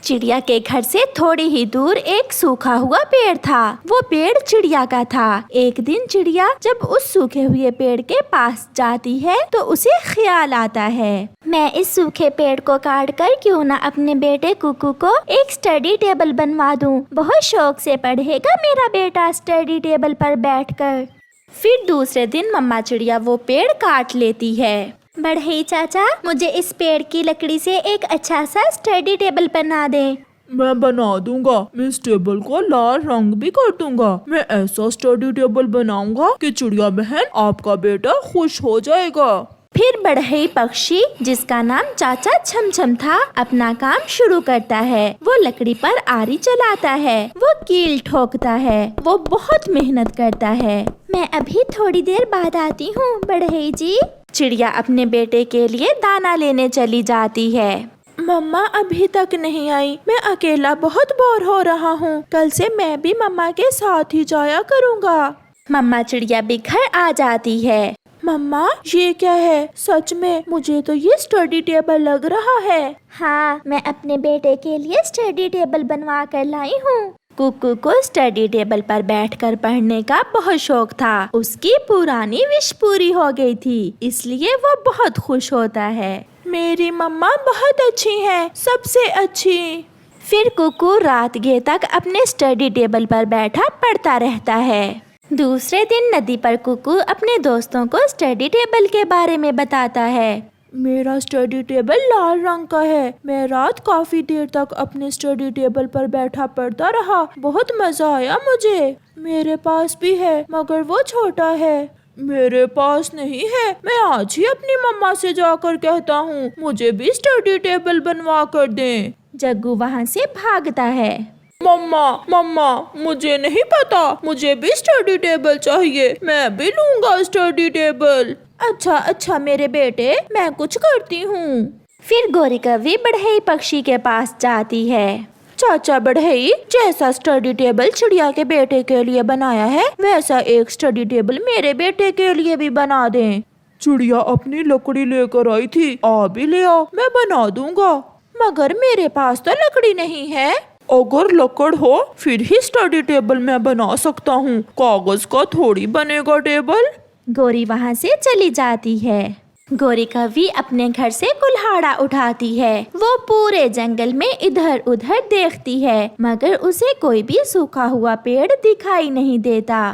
चिड़िया के घर से थोड़ी ही दूर एक सूखा हुआ पेड़ था। वो पेड़ चिड़िया का था। एक दिन चिड़िया जब उस सूखे हुए पेड़ के पास जाती है तो उसे ख्याल आता है, मैं इस सूखे पेड़ को काट कर क्यों ना अपने बेटे कुकू को एक स्टडी टेबल बनवा दूं। बहुत शौक से पढ़ेगा मेरा बेटा स्टडी टेबल पर बैठकर। फिर दूसरे दिन मम्मा चिड़िया वो पेड़ काट लेती है। बढ़ई चाचा, मुझे इस पेड़ की लकड़ी से एक अच्छा सा स्टडी टेबल बना दे। मैं बना दूंगा। मैं इस टेबल को लाल रंग भी कर दूंगा। मैं ऐसा स्टडी टेबल बनाऊंगा कि चिड़िया बहन आपका बेटा खुश हो जाएगा। फिर बढ़ई पक्षी, जिसका नाम चाचा छमछम था, अपना काम शुरू करता है। वो लकड़ी पर आरी चलाता है, वो कील ठोकता है, वो बहुत मेहनत करता है। मैं अभी थोड़ी देर बाद आती हूँ बढ़ई जी। चिड़िया अपने बेटे के लिए दाना लेने चली जाती है। मम्मा अभी तक नहीं आई। मैं अकेला बहुत बोर हो रहा हूँ। कल से मैं भी मम्मा के साथ ही जाया करूँगा। मम्मा चिड़िया भी घर आ जाती है। मम्मा ये क्या है? सच में मुझे तो ये स्टडी टेबल लग रहा है। हाँ, मैं अपने बेटे के लिए स्टडी टेबल बनवा कर लाई हूँ। कुकू को स्टडी टेबल पर बैठकर पढ़ने का बहुत शौक था। उसकी पुरानी विश पूरी हो गई थी, इसलिए वो बहुत खुश होता है। मेरी मम्मा बहुत अच्छी है, सबसे अच्छी। फिर कुकू रात गए तक अपने स्टडी टेबल पर बैठा पढ़ता रहता है। दूसरे दिन नदी पर कुकू अपने दोस्तों को स्टडी टेबल के बारे में बताता है। मेरा स्टडी टेबल लाल रंग का है। मैं रात काफी देर तक अपने स्टडी टेबल पर बैठा पढ़ता रहा। बहुत मजा आया मुझे। मेरे पास भी है, मगर वो छोटा है। मेरे पास नहीं है। मैं आज ही अपनी मम्मा से जाकर कहता हूँ मुझे भी स्टडी टेबल बनवा कर दें। जग्गू वहाँ से भागता है। मम्मा मम्मा, मुझे नहीं पता, मुझे भी स्टडी टेबल चाहिए। मैं भी लूंगा स्टडी टेबल। अच्छा अच्छा मेरे बेटे, मैं कुछ करती हूँ। फिर गोरी कौवी बढ़ई पक्षी के पास जाती है। चाचा बढ़ई, जैसा स्टडी टेबल चिड़िया के बेटे के लिए बनाया है, वैसा एक स्टडी टेबल मेरे बेटे के लिए भी बना दें। चिड़िया अपनी लकड़ी लेकर आई थी, आ भी ले आओ, मैं बना दूंगा। मगर मेरे पास तो लकड़ी नहीं है। अगर लकड़ हो फिर ही स्टडी टेबल मैं बना सकता हूँ। कागज का थोड़ी बनेगा टेबल। गोरी वहाँ से चली जाती है। गोरी कौवी अपने घर से कुल्हाड़ा उठाती है। वो पूरे जंगल में इधर उधर देखती है, मगर उसे कोई भी सूखा हुआ पेड़ दिखाई नहीं देता।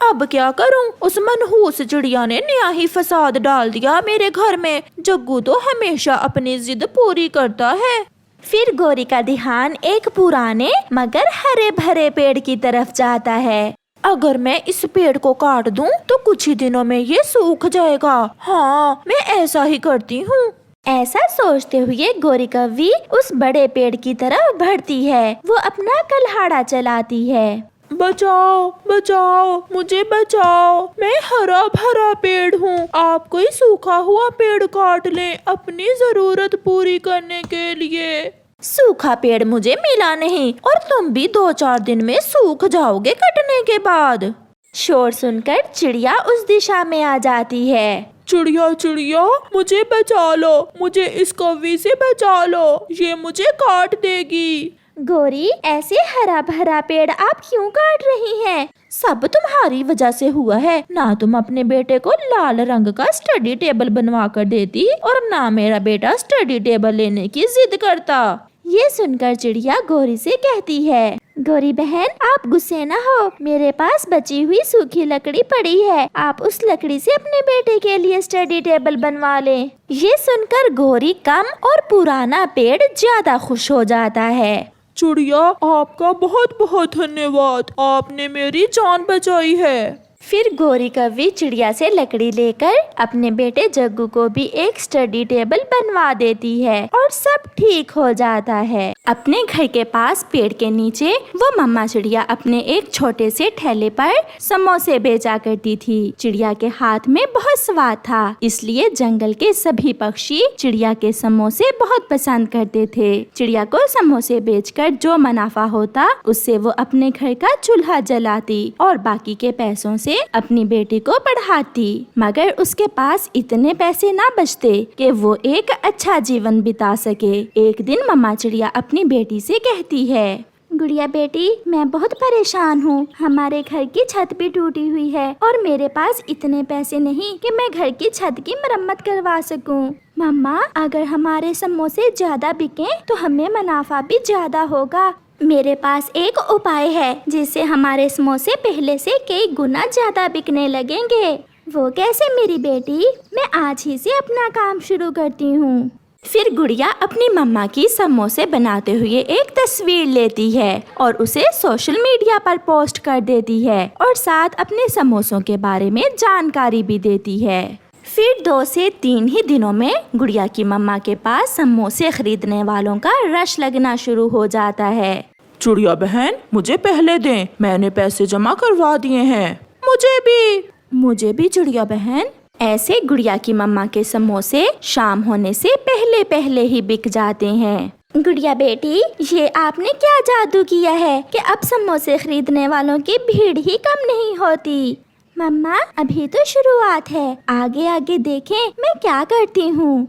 अब क्या करूं? उस मनहूस चिड़िया ने नया ही फसाद डाल दिया मेरे घर में। जग्गू तो हमेशा अपनी जिद पूरी करता है। फिर गोरी का ध्यान एक पुराने मगर हरे भरे पेड़ की तरफ जाता है। अगर मैं इस पेड़ को काट दूं तो कुछ ही दिनों में ये सूख जाएगा। हाँ, मैं ऐसा ही करती हूँ। ऐसा सोचते हुए गोरी कौवी उस बड़े पेड़ की तरफ बढ़ती है। वो अपना कुल्हाड़ा चलाती है। बचाओ बचाओ, मुझे बचाओ। मैं हरा भरा पेड़ हूँ। आप कोई सूखा हुआ पेड़ काट लें अपनी जरूरत पूरी करने के लिए। सूखा पेड़ मुझे मिला नहीं और तुम भी 2-4 दिन में सूख जाओगे कटने के बाद। शोर सुनकर चिड़िया उस दिशा में आ जाती है। चिड़िया चिड़िया, मुझे बचा लो, मुझे इस कौवी से बचा लो, ये मुझे काट देगी। गोरी, ऐसे हरा भरा पेड़ आप क्यों काट रही हैं? सब तुम्हारी वजह से हुआ है। ना तुम अपने बेटे को लाल रंग का स्टडी टेबल बनवा कर देती और ना मेरा बेटा स्टडी टेबल लेने की जिद करता। ये सुनकर चिड़िया गोरी से कहती है, गोरी बहन, आप गुस्से न हो। मेरे पास बची हुई सूखी लकड़ी पड़ी है। आप उस लकड़ी से अपने बेटे के लिए स्टडी टेबल बनवा लें। ये सुनकर गोरी कम और पुराना पेड़ ज्यादा खुश हो जाता है। चिड़िया, आपका बहुत बहुत धन्यवाद, आपने मेरी जान बचाई है। फिर गोरी कौवी चिड़िया से लकड़ी लेकर अपने बेटे जग्गू को भी एक स्टडी टेबल बनवा देती है और सब ठीक हो जाता है। अपने घर के पास पेड़ के नीचे वो मम्मा चिड़िया अपने एक छोटे से ठेले पर समोसे बेचा करती थी। चिड़िया के हाथ में बहुत स्वाद था, इसलिए जंगल के सभी पक्षी चिड़िया के समोसे बहुत पसंद करते थे। चिड़िया को समोसे बेचकर जो मुनाफा होता उससे वो अपने घर का चूल्हा जलाती और बाकी के पैसों से से अपनी बेटी को पढ़ाती, मगर उसके पास इतने पैसे ना बचते कि वो एक अच्छा जीवन बिता सके। एक दिन मम्मा चिड़िया अपनी बेटी से कहती है, गुड़िया बेटी, मैं बहुत परेशान हूँ। हमारे घर की छत भी टूटी हुई है और मेरे पास इतने पैसे नहीं कि मैं घर की छत की मरम्मत करवा सकूँ। मम्मा, अगर हमारे समोसे ज्यादा बिकें तो हमें मुनाफा भी ज्यादा होगा। मेरे पास एक उपाय है जिससे हमारे समोसे पहले से कई गुना ज्यादा बिकने लगेंगे। वो कैसे मेरी बेटी? मैं आज ही से अपना काम शुरू करती हूँ। फिर गुड़िया अपनी मम्मा की समोसे बनाते हुए एक तस्वीर लेती है और उसे सोशल मीडिया पर पोस्ट कर देती है और साथ अपने समोसों के बारे में जानकारी भी देती है। फिर 2 से 3 ही दिनों में गुड़िया की मम्मा के पास समोसे खरीदने वालों का रश लगना शुरू हो जाता है। चिड़िया बहन, मुझे पहले दें, मैंने पैसे जमा करवा दिए हैं। मुझे भी चिड़िया बहन। ऐसे गुड़िया की मम्मा के समोसे शाम होने से पहले पहले ही बिक जाते हैं। गुड़िया बेटी, ये आपने क्या जादू किया है कि अब समोसे खरीदने वालों की भीड़ ही कम नहीं होती? मम्मा, अभी तो शुरुआत है, आगे आगे देखें मैं क्या करती हूँ।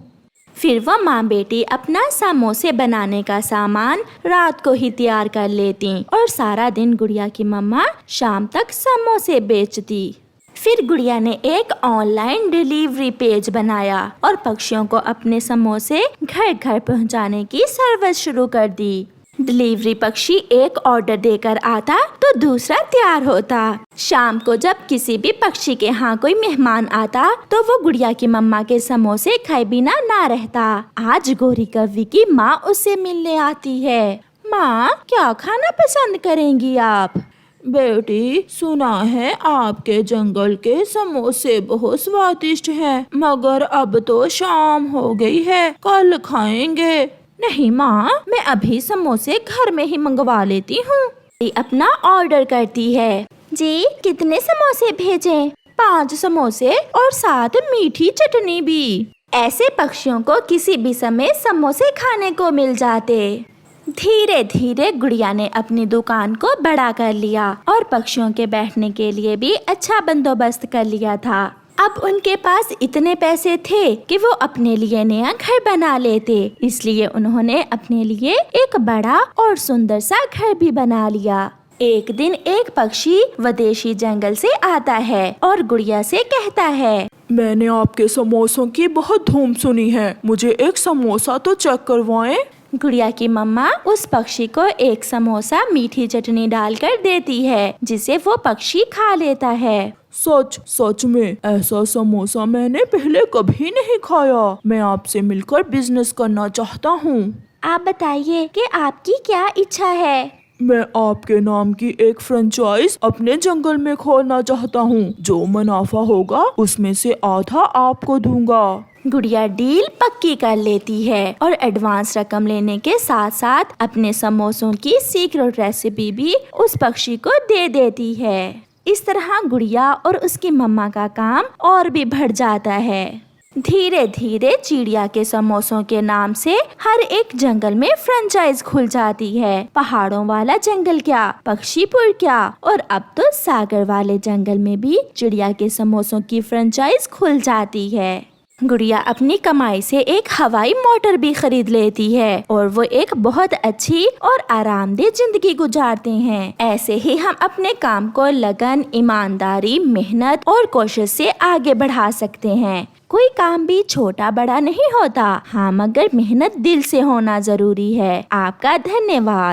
फिर वह माँ बेटी अपना समोसे बनाने का सामान रात को ही तैयार कर लेती और सारा दिन गुड़िया की मम्मा शाम तक समोसे बेचती। फिर गुड़िया ने एक ऑनलाइन डिलीवरी पेज बनाया और पक्षियों को अपने समोसे घर घर पहुंचाने की सर्विस शुरू कर दी। डिलीवरी पक्षी एक ऑर्डर देकर आता तो दूसरा तैयार होता। शाम को जब किसी भी पक्षी के यहाँ कोई मेहमान आता तो वो गुड़िया की मम्मा के समोसे खाए बिना ना रहता। आज गोरी कव्वी की माँ उससे मिलने आती है। माँ, क्या खाना पसंद करेंगी आप? बेटी, सुना है आपके जंगल के समोसे बहुत स्वादिष्ट हैं, मगर अब तो शाम हो गई है, कल खाएंगे। नहीं माँ, मैं अभी समोसे घर में ही मंगवा लेती हूँ। अपना ऑर्डर करती है। जी, कितने समोसे भेजें? 5 समोसे और साथ मीठी चटनी भी। ऐसे पक्षियों को किसी भी समय समोसे खाने को मिल जाते। धीरे धीरे गुड़िया ने अपनी दुकान को बड़ा कर लिया और पक्षियों के बैठने के लिए भी अच्छा बंदोबस्त कर लिया था। अब उनके पास इतने पैसे थे कि वो अपने लिए नया घर बना लेते, इसलिए उन्होंने अपने लिए एक बड़ा और सुंदर सा घर भी बना लिया। एक दिन एक पक्षी विदेशी जंगल से आता है और गुड़िया से कहता है, मैंने आपके समोसों की बहुत धूम सुनी है, मुझे एक समोसा तो चेक करवाएं। गुड़िया की मम्मा उस पक्षी को एक समोसा मीठी चटनी डालकर देती है, जिसे वो पक्षी खा लेता है। सच में ऐसा समोसा मैंने पहले कभी नहीं खाया। मैं आपसे मिलकर बिजनेस करना चाहता हूँ। आप बताइए कि आपकी क्या इच्छा है? मैं आपके नाम की एक फ्रेंचाइज अपने जंगल में खोलना चाहता हूँ। जो मुनाफा होगा उसमें से आधा आपको दूंगा। गुड़िया डील पक्की कर लेती है और एडवांस रकम लेने के साथ साथ अपने समोसों की सीक्रेट रेसिपी भी उस पक्षी को दे देती है। इस तरह गुड़िया और उसकी मम्मा का काम और भी बढ़ जाता है। धीरे धीरे चिड़िया के समोसों के नाम से हर एक जंगल में फ्रेंचाइज खुल जाती है। पहाड़ों वाला जंगल क्या, पक्षीपुर क्या, और अब तो सागर वाले जंगल में भी चिड़िया के समोसों की फ्रेंचाइज खुल जाती है। गुड़िया अपनी कमाई से एक हवाई मोटर भी खरीद लेती है और वो एक बहुत अच्छी और आरामदेह जिंदगी गुजारते हैं। ऐसे ही हम अपने काम को लगन, ईमानदारी, मेहनत और कोशिश से आगे बढ़ा सकते हैं। कोई काम भी छोटा बड़ा नहीं होता, हाँ, मगर मेहनत दिल से होना जरूरी है। आपका धन्यवाद।